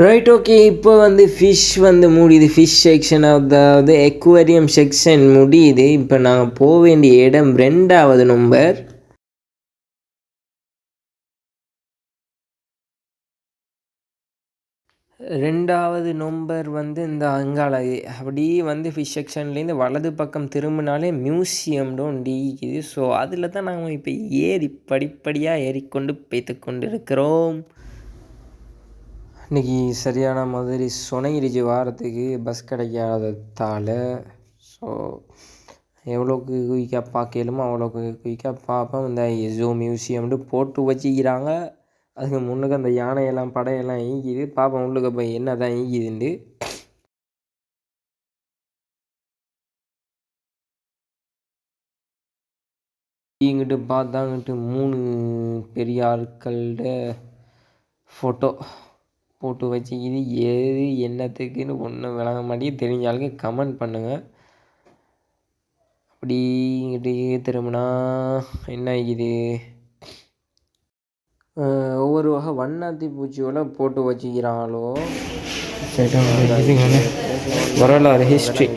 Right, okay. இப்போ fish முடியுது. Fish section, அதாவது எக்வேரியம் செக்ஷன் முடியுது. இப்போ நாங்கள் போக வேண்டிய இடம் 2வது நம்பர். ரெண்டாவது நம்பர் இந்த அங்கால அப்படியே ஃபிஷ் செக்ஷன்லேருந்து வலது பக்கம் திரும்பினாலே மியூசியம்னு ஒன்று இருக்குது. ஸோ அதில் தான் நாங்கள் இப்போ படிப்படியாக ஏறிக்கொண்டு பேத்து கொண்டு இருக்கிறோம். இன்றைக்கி சரியான மாதிரி சொனையிருச்சு வாரத்துக்கு பஸ் கிடைக்காததால். ஸோ எவ்வளோக்கு குயிக்காக பார்க்கலுமோ அவ்வளோக்கு குயிக்காக பார்ப்போம். இந்த ஜூ மியூசியம்னு போட்டு வச்சுக்கிறாங்க. அதுக்கு முன்னுக்கு அந்த யானையெல்லாம் படையெல்லாம் ஈங்கிது. பார்ப்போம் உள்ளுக்கு போய் என்ன தான் ஈங்கிதுண்டு. இங்கிட்டு பார்த்தாங்கிட்டு 3 பெரிய ஆட்கள்ட ஃபோட்டோ போட்டு வச்சுக்கிது. எது என்னத்துக்குன்னு ஒன்றும் விளங்க மாட்டேங்குது. தெரிஞ்ச ஆளுக்கு கமெண்ட் பண்ணுங்கள். அப்படி இங்கிட்டு திரும்பினா என்ன ஆகிது, ஒவ்வொரு வகை வண்ணாத்தி பூச்சியோட போட்டு வச்சுக்கிறாங்களோ. வரலாறு ஹிஸ்ட்ரி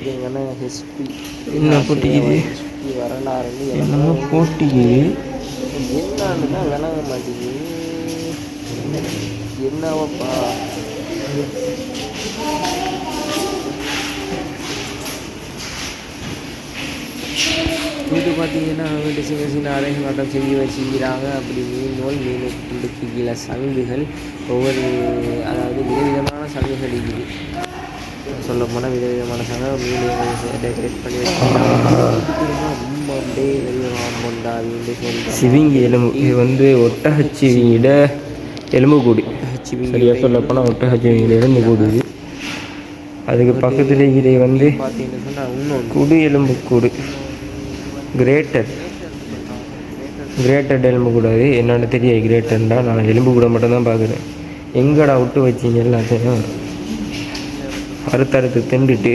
என்ன போட்டிக்குது, வரலாறு என்னமோ போட்டிக்குது. என்னான்னு தான் விளங்க மாட்டேங்குது. என்னவப்பா வீட்டு பார்த்தீங்கன்னா வீட்டு சின்ன அறைகளாட்டம் செஞ்சு வச்சுக்கிறாங்க. அப்படி மீனுக்கு கீழே சங்குகள், ஒவ்வொரு அதாவது விதவிதமான சங்குகள் இருக்குது. சொல்லப்போனால் விதவிதமான சங்கு மீன் டெக்கரேட் பண்ணி வச்சுருக்காங்க. சிவிங்கி எலும்பு, இது ஒட்டகச்சிவிங்கிட எலும்பு கூடு. சரியாக சொல்லப்போனால் ஒட்டகச்சிவிங்கிட எலும்பு கூடு. அதுக்கு பக்கத்தில் இது பார்த்தீங்கன்னு சொன்னால் இன்னொன்று குடு எலும்பு கூடு, கிரேட்டட் எலும்பு கூடாது. என்னென்னு தெரியாது கிரேட்டர்னா. நான் எலும்பு கூட மட்டும்தான் பார்க்குறேன். எங்கடா விட்டு வச்சிங்க எல்லாத்தையும் அறுத்தறுத்து திண்டுட்டு.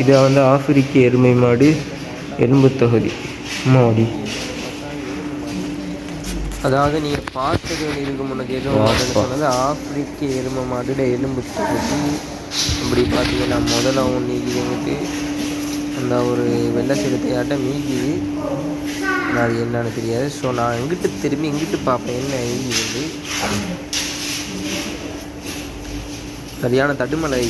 இதை ஆப்பிரிக்க எருமை மாடு எலும்பு தொகுதி மாடி. அதாவது நீங்கள் பார்த்தது இதுக்கு முன்னாடி எதுவும் சொன்னது ஆப்பிரிக்க எருமை மாடோட எலும்பு தொகுதி. அப்படி பார்த்தீங்கன்னா முதல்ல ஒன்று இதுங்கிட்டு அந்த ஒரு வெள்ளை சிறுத்தையாட்டம் மீக்குது. அது என்னன்னு தெரியாது. ஸோ நான் இங்கிட்டு பார்ப்பேன் என்ன ஈங்குது. சரியான தடுமலை.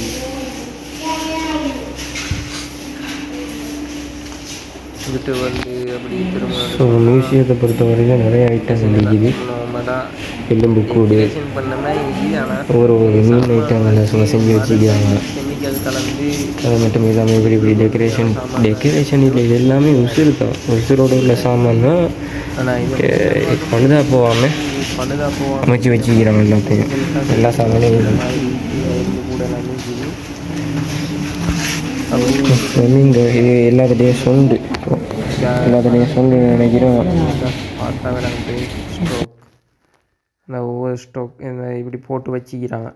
இங்கிட்டு அப்படி திரும்ப. ஸோ மியூசியத்தை பொறுத்த வரைக்கும் நிறைய ஐட்டம் இருக்குது. எலும்பு கூடு ஒரு மீன் ஐட்டங்களை செஞ்சு வச்சுக்கிறாங்க. கலந்து அது மட்டும் இல்லாமல் இப்படி டெக்கரேஷன் இல்லை, இது எல்லாமே உசுறு தான். உசுரோடு உள்ள சாமான் தான். பழுதா போகாமல் அமைச்சு வச்சுக்கிறாங்க எல்லாத்தையும். எல்லா சாமானையும் இது எல்லாத்துலேயும் சொண்டு நினைக்கிறோம். இந்த ஒவ்வொரு ஸ்டோக் இந்த இப்படி போட்டு வச்சுக்கிறாங்க.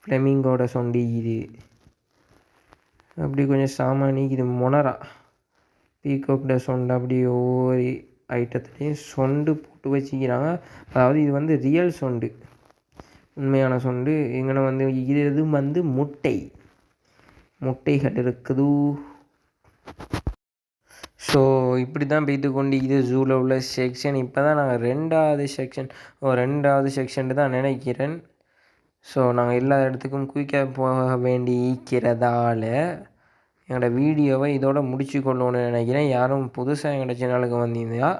ஃப்ளெமிங்கோட சொண்டி இது அப்படி கொஞ்சம் சாமானிக்கு. இது மொனரா பீகாக்ட சொண்டு. அப்படி ஒவ்வொரு ஐட்டத்துலேயும் சொண்டு போட்டு வச்சுக்கிறாங்க. அதாவது இது ரியல் சொண்டு, உண்மையான சொண்டு. இங்கே இது முட்டைகள் இருக்குது. ஸோ இப்படி தான் போய்த்து கொண்டு இது ஜூவில் உள்ள செக்ஷன். இப்போ தான் நாங்கள் ரெண்டாவது செக்ஷன் தான் நினைக்கிறேன். ஸோ நாங்கள் எல்லா இடத்துக்கும் குயிக்காக போக வேண்டி இருக்கிறதால எங்களோட வீடியோவை இதோட முடிச்சு கொள்ளணும்னு நினைக்கிறேன். யாரும் புதுசாக எங்களோட சேனலுக்கு வந்தீங்கன்னா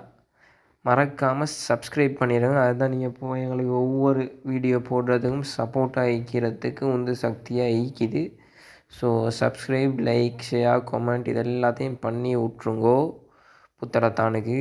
மறக்காமல் சப்ஸ்கிரைப் பண்ணிடுங்க. அதுதான் நீங்கள் எங்களுக்கு ஒவ்வொரு வீடியோ போடுறதுக்கும் சப்போர்ட்டாக இருக்கிறதுக்கு சக்தியாக ஈக்குது. So subscribe, like, share, comment இது எல்லாத்தையும் பண்ணி விட்ருங்கோ புத்தரத்தானுக்கு.